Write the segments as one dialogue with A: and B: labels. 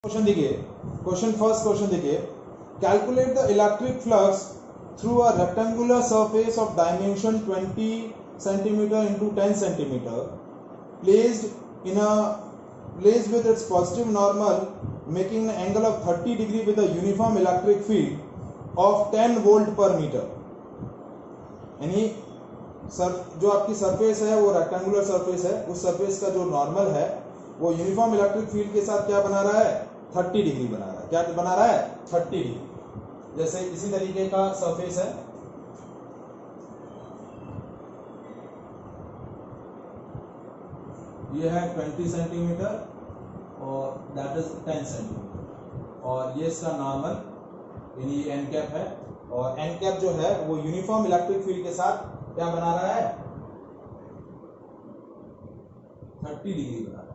A: Question देखिए, first question देखिए, calculate the electric flux through a rectangular surface of dimension 20 centimeter into 10 centimeter placed with its positive normal making an angle of 30 degree with a uniform electric field of 10 volt per meter। यानी जो आपकी surface है वो rectangular surface है, उस surface का जो normal है वो यूनिफॉर्म इलेक्ट्रिक फील्ड के साथ क्या बना रहा है, 30 डिग्री बना रहा है। क्या बना रहा है, 30 डिग्री। जैसे इसी तरीके का सरफेस है, ये है 20 सेंटीमीटर और दैट इज 10 सेंटीमीटर, और ये इसका नॉर्मल यानी एन कैप है, और एन कैप जो है वो यूनिफॉर्म इलेक्ट्रिक फील्ड के साथ क्या बना रहा है, 30 डिग्री बना रहा है।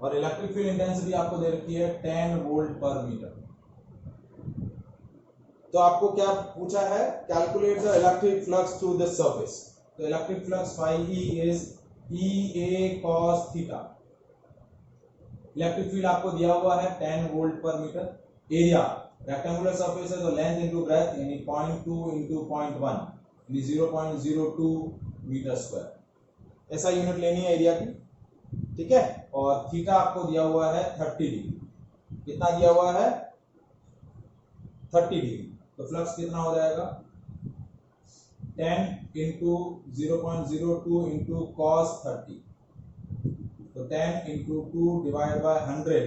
A: और इलेक्ट्रिक फील्ड इंटेंसिटी आपको दे रखी है 10 वोल्ट पर मीटर। तो आपको क्या पूछा है, calculate the electric flux through this surface. तो electric flux phi is EA cos theta. Electric field आपको दिया हुआ है 10 वोल्ट पर मीटर। एरिया रेक्टेंगुलर सरफेस है तो लेंथ इनटू ब्रेथ यानी 0.2 इनटू 0.1 यानी 0.02 मीटर स्क्वायर, ऐसा यूनिट लेनी है एरिया की, ठीक है। और थीटा आपको दिया हुआ है 30 डिग्री। कितना दिया हुआ है, 30 डिग्री। तो फ्लक्स कितना हो जाएगा, 10 इंटू 0.02 इंटू cos 30, तो 10 into 2 divide by 100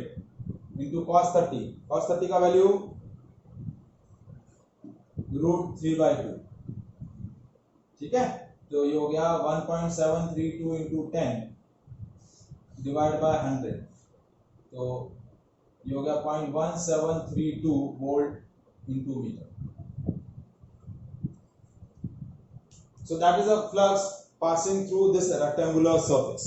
A: into cos 30। cos 30 का वैल्यू √3/2, ठीक है। तो ये हो गया 1.732 इंटू 10 डिवाइड बाय 100, तो ये हो गया 0.1732 volt into metre. So that is a flux passing through this rectangular surface.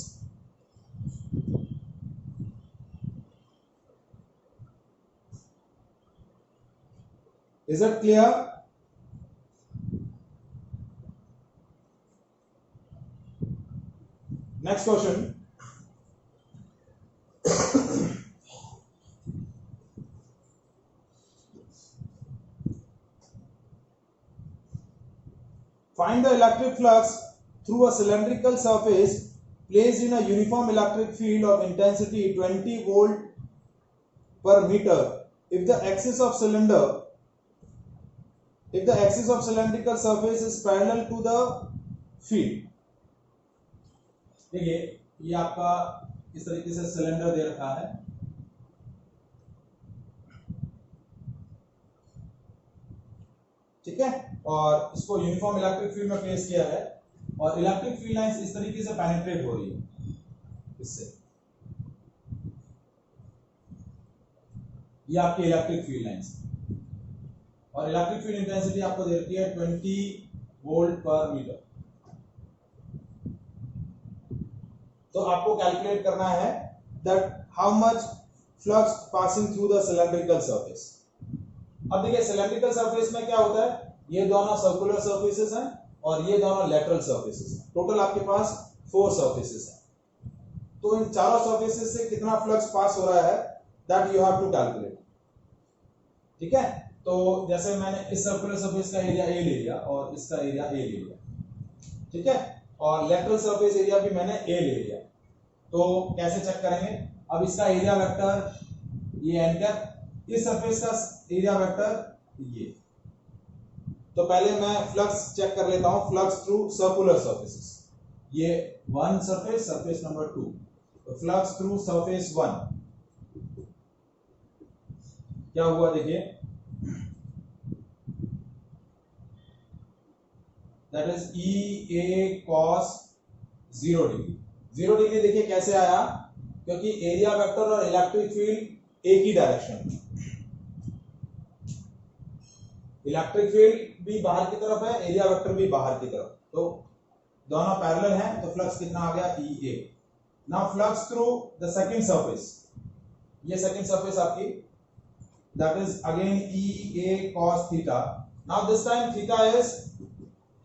A: Is that clear? Next question. Find the electric flux through a cylindrical surface placed in a uniform electric field of intensity 20 volt per meter if the axis of cylindrical surface is parallel to the field। देखिए ये आपका इस तरीके से cylinder दे रखा है, ठीक है, और इसको यूनिफॉर्म इलेक्ट्रिक फील्ड में प्लेस किया है, और इलेक्ट्रिक फील्ड लाइंस इस तरीके से पेनिट्रेट हो रही है इससे। ये आपकी इलेक्ट्रिक फील्ड लाइंस, और इलेक्ट्रिक फील्ड इंटेंसिटी आपको दे रखी है 20 वोल्ट पर मीटर। तो आपको कैलकुलेट करना है that how much flux passing through the cylindrical surface. अब देखिए सिलेंड्रिकल सरफेस में क्या होता है, ये दोनों सर्कुलर सरफेसेस हैं और ये दोनों लेटरल सरफेसेस हैं। टोटल आपके पास 4 सरफेसेस हैं। तो इन चारों सरफेसेस से कितना फ्लक्स पास हो रहा है that you have to calculate, ठीक है। तो जैसे मैंने इस सर्कुलर सरफेस का एरिया ए ले लिया और इसका एरिया ए ले लिया, ठीक है, और लेटरल सरफेस एरिया भी मैंने ए ले लिया। तो कैसे चेक करेंगे, अब इसका एरिया वेक्टर ये एन कैप, इस सरफेस का एरिया वेक्टर ये। तो पहले मैं फ्लक्स चेक कर लेता हूं, फ्लक्स थ्रू सर्कुलर सरफेसेस। ये वन सरफेस, सरफेस नंबर 2, तो फ्लक्स थ्रू सरफेस 1 क्या हुआ देखिए, that is EA cos 0 degree. 0 degree देखिए कैसे आया, क्योंकि एरिया वेक्टर और इलेक्ट्रिक फील्ड एक ही डायरेक्शन में, इलेक्ट्रिक फील्ड भी बाहर की तरफ है, एरिया वेक्टर भी बाहर की तरफ, तो दोनों पैरेलल हैं, तो फ्लक्स कितना आ गया EA। Now flux through the second surface, ये सेकंड सरफेस आपकी that is again EA cos theta. Now this time theta is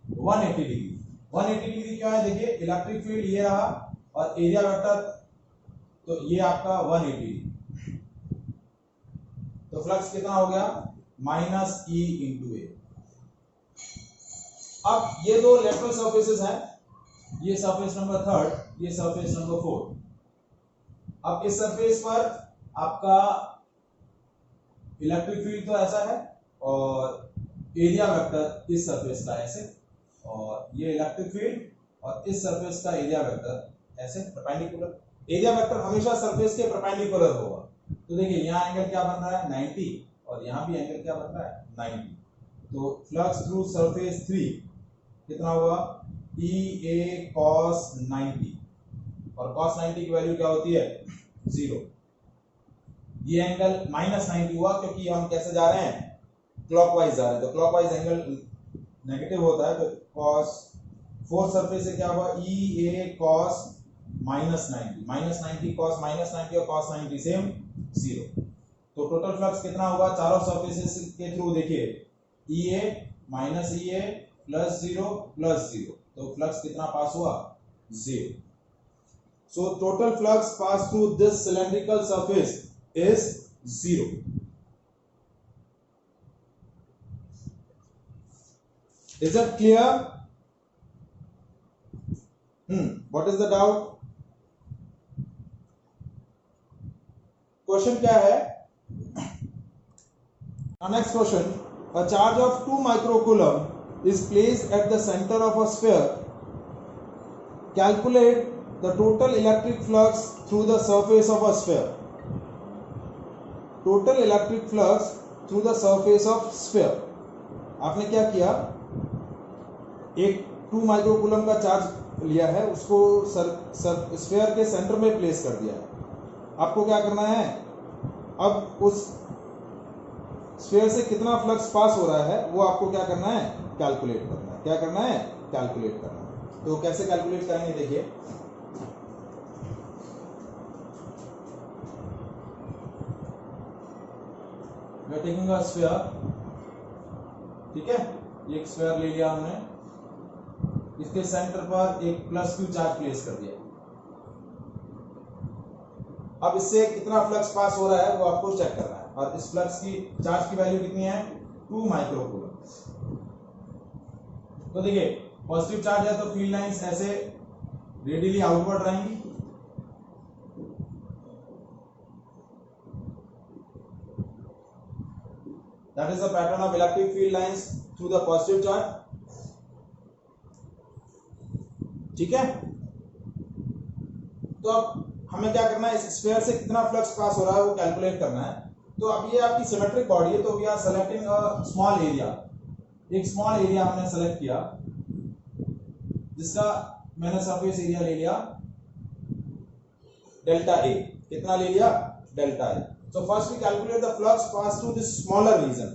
A: 180 degree. 180 degree क्या है देखिए, इलेक्ट्रिक फील्ड ये रहा और एरिया वेक्टर, तो ये आपका 180 डिग्री। तो फ्लक्स कितना हो गया माइनस ई इंटू ए। अब ये दो लेटरल सरफेसेस हैं, ये सरफेस नंबर 3, ये सरफेस नंबर 4। अब इस सरफेस पर आपका इलेक्ट्रिक फील्ड तो ऐसा है और एरिया वेक्टर इस सरफेस का ऐसे, और ये इलेक्ट्रिक फील्ड और इस सरफेस का एरिया वेक्टर ऐसे परपेंडिकुलर। एरिया वेक्टर हमेशा सरफेस के परपेंडिकुलर होगा। तो देखिए यहाँ एंगल क्या बन रहा है 90 और यहाँ भी एंगल क्या बन रहा है 90। तो फ्लक्स थ्रू सरफेस 3 कितना हुआ ई ए कॉस 90, और कॉस 90 की वैल्यू क्या होती है 0। ये एंगल माइनस 90 हुआ क्योंकि हम कैसे जा रहे हैं क्लॉकवाइज जा रहे हैं, तो क्लॉकवाइज एंगल नेगेटिव होता है। तो कॉस 4 सरफेस से क्या हुआ E A cos minus 90, minus 90 cos minus 90 और कॉस 90 सेम 0। तो टोटल फ्लक्स कितना होगा चारों सरफेसेस के थ्रू, देखिए ई ए माइनस ई ए प्लस 0 प्लस 0, तो फ्लक्स कितना पास हुआ 0। So total flux pass through this cylindrical surface is 0. Is that clear? What is the doubt? Question क्या है? Next question. A charge of 2 microcoulomb is placed at the center of a sphere. Calculate the total electric flux through the surface of a sphere. Total electric flux through the surface of sphere. आपने क्या किया, एक 2 microcoulomb का charge लिया है, उसको sphere के centre में प्लेस कर दिया है। आपको क्या करना है, अब उस स्फीयर से कितना फ्लक्स पास हो रहा है वो आपको क्या करना है कैलकुलेट करना है। क्या करना है कैलकुलेट करना है। तो कैसे कैलकुलेट करेंगे देखिए, we are taking a sphere, ठीक है, एक स्फीयर ले लिया हमने, इसके सेंटर पर एक प्लस क्यू चार्ज प्लेस कर दिया। अब इससे कितना फ्लक्स पास हो रहा है वो आपको चेक करना है, और इस फ्लक्स की चार्ज की वैल्यू कितनी है 2 माइक्रोकूलम। तो देखिए पॉजिटिव चार्ज है तो फील्ड लाइंस ऐसे रेडियली आउटवर्ड रहेंगी, that is the pattern of electric field lines through the positive charge, ठीक है। तो अब हमें क्या करना है, इस स्फीयर से कितना फ्लक्स पास हो रहा है वो कैलकुलेट करना है। तो अब ये आपकी सिमेट्रिक बॉडी है, तो we are selecting a small area. एक स्मॉल एरिया हमने सेलेक्ट किया जिसका मैंने सरफेस एरिया ले लिया डेल्टा ए। कितना ले लिया delta A. So first we calculate the flux passed through this smaller region.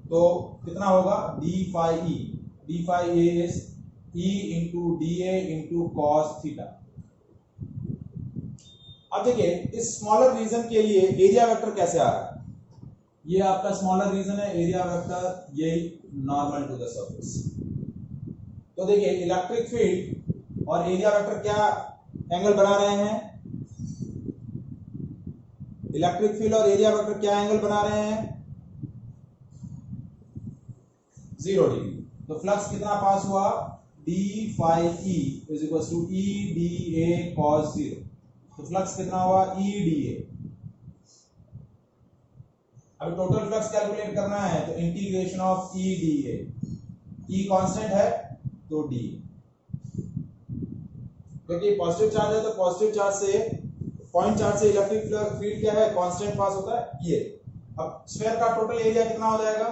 A: तो कितना होगा d phi e, d phi a is e into dA into cos theta। अब देखिए इस स्मॉलर रीजन के लिए एरिया वेक्टर कैसे आ रहा है, ये आपका स्मॉलर रीजन है, एरिया वेक्टर ये नॉर्मल टू द सरफेस। तो देखिए इलेक्ट्रिक फील्ड और एरिया वेक्टर क्या एंगल बना रहे हैं, इलेक्ट्रिक फील्ड और एरिया वेक्टर क्या एंगल बना रहे हैं 0 डिग्री। तो फ्लक्स कितना पास हुआ d phi e is equals to e dA cos 0। तो फ्लक्स कितना हुआ e dA। अब टोटल फ्लक्स कैलकुलेट करना है तो integration of e dA, e constant है तो d, क्योंकि पॉजिटिव चार्ज है तो पॉजिटिव चार्ज से पॉइंट चार्ज से इलेक्ट्रिक फील्ड क्या है कांस्टेंट पास होता है ये। अब स्फीयर का टोटल एरिया कितना हो जाएगा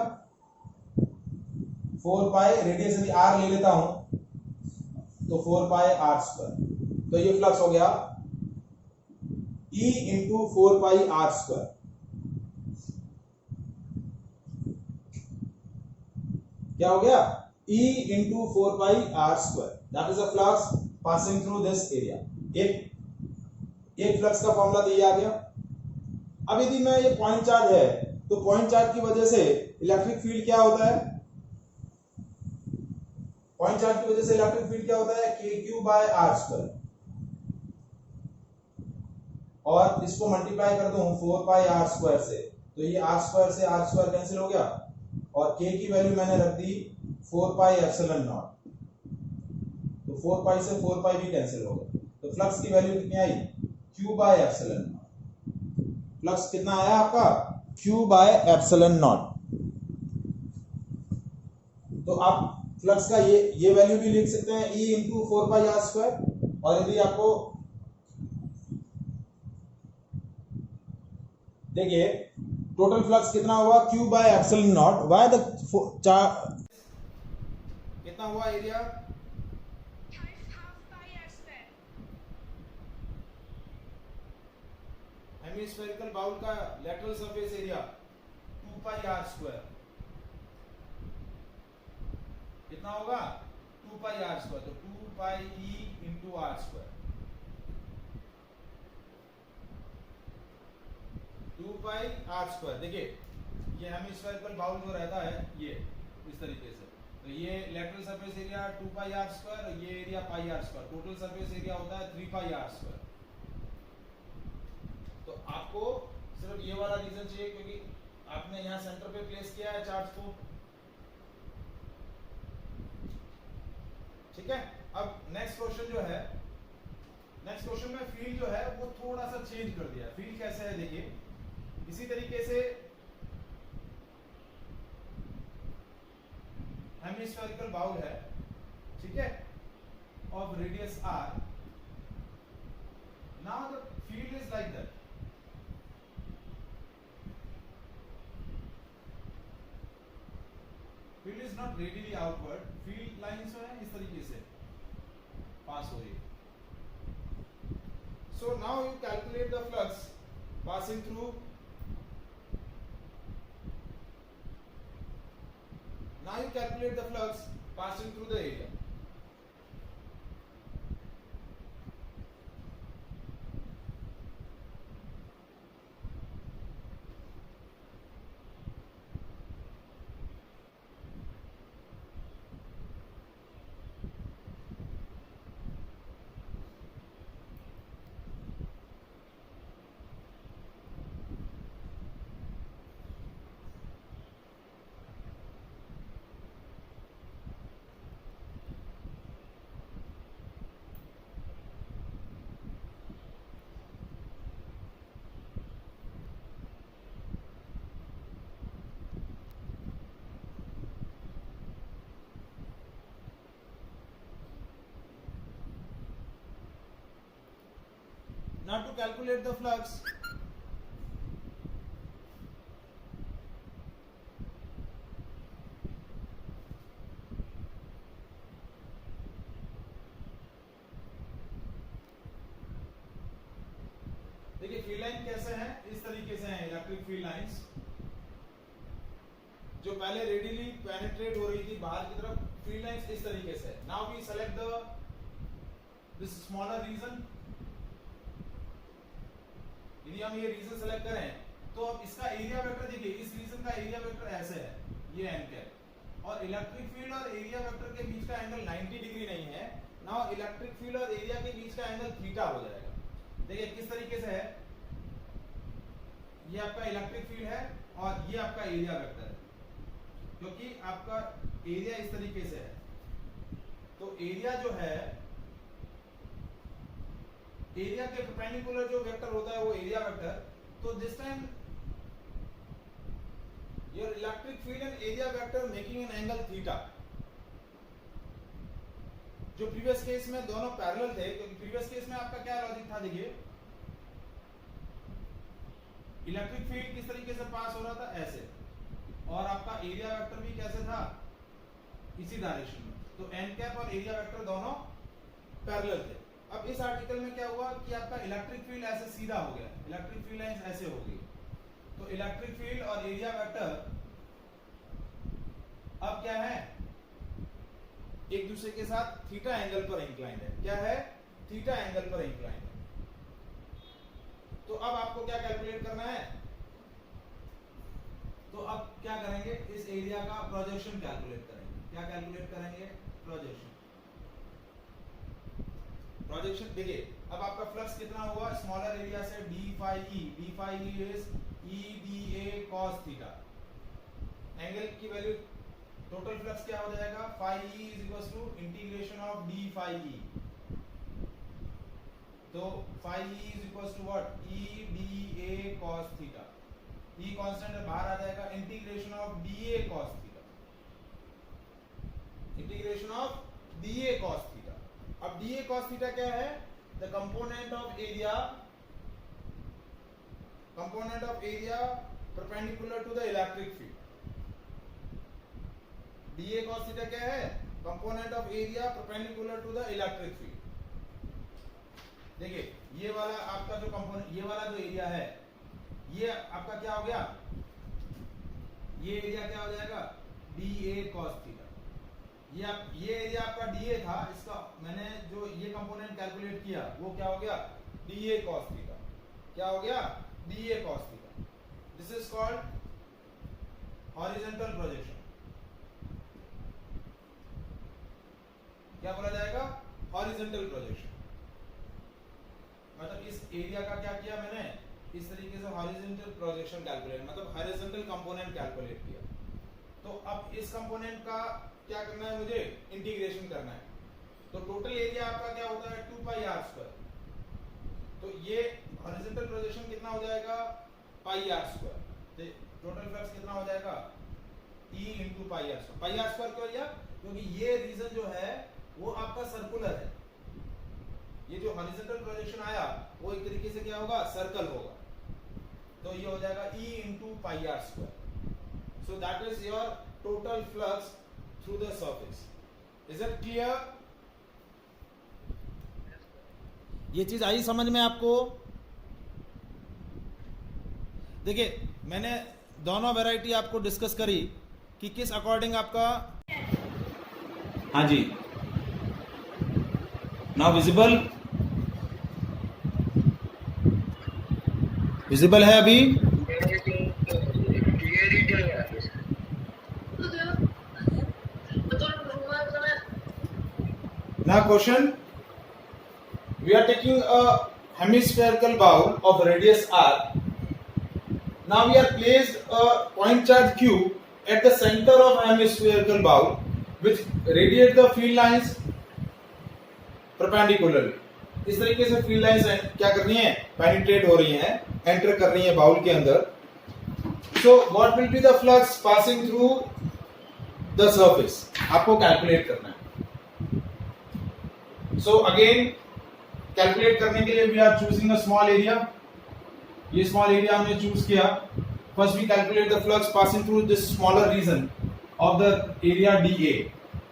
A: 4 पाई, रेडियस यदि r ले लेता हूं तो 4 पाई r स्क्वायर। तो ये फ्लक्स हो गया E इंटू 4 पाई r स्क्वायर। क्या हो गया E into 4 pi r square, that is the flux passing through this area. एक फ्लक्स का फॉर्मूला तो ये आ गया। अब यदि मैं ये पॉइंट चार्ज है तो पॉइंट चार्ज की वजह से इलेक्ट्रिक फील्ड क्या होता है, पॉइंट चार्ज की वजह से इलेक्ट्रिक फील्ड क्या होता है kq बाय r स्क्वायर, और इसको मल्टीप्लाई कर दूं 4 पाई r स्क्वायर से तो ये आर स्क्वायर से आर स्क्वायर कैंसिल हो गया और के की वैल्यू मैंने रख दी 4 पाई एप्सिलॉन नॉट, तो 4 पाई से 4 पाई भी कैंसिल हो गया, तो फ्लक्स की वैल्यू कितनी आई q by epsilon not. Flux कितना आया आपका q बाय एप्सिलॉन नॉट। तो आप फ्लक्स का ये वैल्यू भी लिख सकते हैं E into 4 pi are square, और यदि आपको देखिए टोटल फ्लक्स कितना हुआ q by epsilon naught, why the कितना हुआ एरिया हेमिस्फेरिकल बाउल का lateral surface area 2 pi are square, कितना होगा 2 पाई आर स्क्वायर, तो 2 pi E into R square, 2 pi are square. देखिए ये हेमिस्फेरिकल बाउल जो रहता है ये इस तरीके से, तो ये lateral surface area 2 pi are square और ये area pi are square, total surface area होता है 3 पाई आर स्क्वायर। तो आपको सिर्फ ये वाला रीजन चाहिए क्योंकि आपने यहाँ सेंटर पे प्लेस किया है चार्ज को, ठीक है। अब नेक्स्ट क्वेश्चन जो है, नेक्स्ट क्वेश्चन में फील्ड जो है वो थोड़ा सा चेंज कर दिया। फील्ड कैसे है देखिए, इसी तरीके से हेमिस्फेरिकल बाउल है, ठीक है, of radius r, now the field is like that, field is not radially outward, field lines जो है इस तरीके से पास हो रही है। So now you calculate the flux passing through, now you calculate the flux passing through the area. Now to calculate the flux, देखिए field line कैसे हैं, इस तरीके से हैं इलेक्ट्रिक फील्ड लाइंस, जो पहले रेडियली पेनिट्रेट हो रही थी बाहर की तरफ, फील्ड लाइंस इस तरीके से। Now we select the this smaller region, यदि हम ये रीजन सेलेक्ट करें तो अब इसका एरिया वेक्टर देखिए, इस रीजन का एरिया वेक्टर ऐसे है, ये एन कैप, और इलेक्ट्रिक फील्ड और एरिया वेक्टर के बीच का एंगल 90 डिग्री नहीं है। नाउ इलेक्ट्रिक फील्ड और एरिया के बीच का एंगल थीटा हो जाएगा। देखिए किस तरीके से है, ये आपका इलेक्ट्रिक फील्ड है और ये आपका एरिया वेक्टर है, क्योंकि आपका एरिया इस तरीके से है, तो एरिया जो है, एरिया के परपेंडिकुलर जो वेक्टर होता है वो एरिया वेक्टर, तो this time your electric field and area vector making an angle theta. जो प्रीवियस केस में दोनों पैरेलल थे, क्योंकि प्रीवियस केस में आपका क्या लॉजिक था, देखिए इलेक्ट्रिक फील्ड किस तरीके से पास हो रहा था, ऐसे, और आपका एरिया वेक्टर भी कैसे था, इसी डायरेक्शन में, तो एन कैप और एरिया वेक्टर दोनों पैरेलल थे। अब इस आर्टिकल में क्या हुआ कि आपका इलेक्ट्रिक फील्ड ऐसे सीधा हो गया, इलेक्ट्रिक फील्ड लाइंस ऐसे हो गई, तो इलेक्ट्रिक फील्ड और एरिया वेक्टर अब क्या है, एक दूसरे के साथ थीटा एंगल पर इंक्लाइंड है। क्या है, थीटा एंगल पर इंक्लाइंड है। तो अब आपको क्या कैलकुलेट करना है, तो अब क्या करेंगे, इस एरिया का प्रोजेक्शन कैलकुलेट करेंगे। क्या कैलकुलेट करेंगे, प्रोजेक्शन। प्रोजेक्शन देखिए, अब आपका फ्लक्स कितना हुआ, स्मॉलर एरिया से D phi E is E D A cos theta, angle की वैल्यू टोटल फ्लक्स क्या हो जाएगा, phi E is equal to integration of D phi E, तो phi E is equal to what, E D A cos theta, E constant बाहर आ जाएगा, integration of D A cos theta, integration of D A cos theta. अब D A cos theta क्या है, the component of area, component of area perpendicular to the electric field, dA cos theta क्या है, component of area perpendicular to the electric field। देखिए ये वाला आपका जो कंपोनेंट, ये वाला जो एरिया है, ये आपका क्या हो गया, ये एरिया क्या हो जाएगा, dA cos theta। ये एरिया आपका dA था, इसका मैंने जो ये कंपोनेंट कैलकुलेट किया वो क्या हो गया, dA cos theta, क्या हो गया, dA cos theta। This is called horizontal projection। क्या बोला जाएगा, horizontal projection। मतलब इस एरिया का क्या किया मैंने, इस तरीके से horizontal projection कैलकुलेट, मतलब horizontal कंपोनेंट कैलकुलेट किया। तो अब इस कंपोनेंट का क्या करना है, मुझे इंटीग्रेशन करना है। तो टोटल एरिया आपका क्या होता है, 2 पाई आर स्क्वायर। तो ये हॉरिजॉन्टल प्रोजेक्शन कितना हो जाएगा, पाई आर स्क्वायर। तो टोटल फ्लक्स कितना हो जाएगा, E into pi are square. Pi are square क्यों लिया, क्योंकि ये रीजन जो है वो आपका सर्कुलर है। ये जो हॉरिजॉन्टल प्रोजेक्शन आया वो एक तरीके से क्या होगा, सर्कल होगा। तो ये हो जाएगा E into pi are square. So that is your total flux through the surface. Is it clear? ये चीज आई समझ में आपको? देखिए मैंने दोनों वैरायटी आपको डिस्कस करी कि किस अकॉर्डिंग आपका, हाँ जी, नाउ विजिबल, विजिबल है अभी? Now question, we are taking a hemispherical bowl of radius r. Now we are placed a point charge q at the center of hemispherical bowl which radiate the field lines perpendicularly. इस तरीके से field lines क्या कर रही हैं, penetrate हो रही हैं, एंटर कर रही हैं बाउल के अंदर। So what will be the flux passing through the surface? आपको कैलकुलेट करना है। So again कैलकुलेट करने के लिए we are choosing a small area. ये स्मॉल एरिया हमने चूज किया। First we calculate the flux passing through this smaller region of the area DA।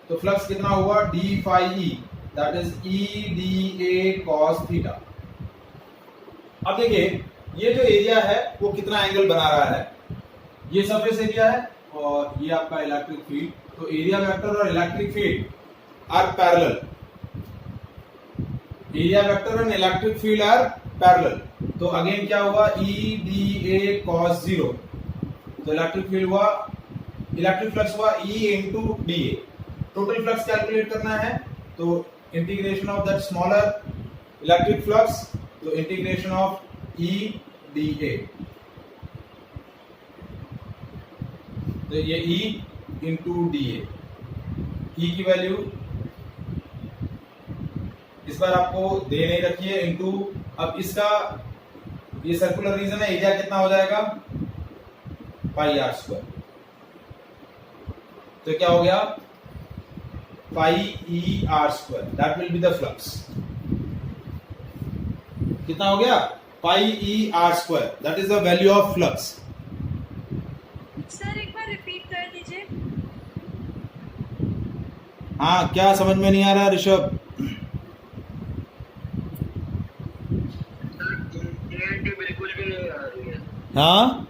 A: तो फ्लक्स कितना हुआ, d phi e, that is E dA cos theta. अब देखिए ये जो एरिया है वो कितना एंगल बना रहा है, ये सरफेस एरिया है और ये आपका इलेक्ट्रिक फील्ड। तो एरिया वेक्टर और electric field are parallel, area vector and electric field are parallel. तो अगेन क्या हुआ, E dA cos 0। तो इलेक्ट्रिक फील्ड हुआ, इलेक्ट्रिक फ्लक्स हुआ E into DA। Total flux calculate करना है तो integration of that smaller electric flux, तो इंटीग्रेशन ऑफ E dA। तो ये E इंटू DA, E की वैल्यू इस बार आपको दे नहीं रखी है, इंटू अब इसका ये सर्कुलर रीजन है, एरिया कितना हो जाएगा, पाई आर स्क्वायर। तो क्या हो गया, pi E R square, that will be the flux. कितना हो गया, pi E R square, that is the value of flux.
B: Sir एक बार रिपीट कर दीजिए।
A: हाँ, क्या समझ में नहीं आ रहा ऋषभ?
C: बिल्कुल भी नहीं आ रही है।
A: हाँ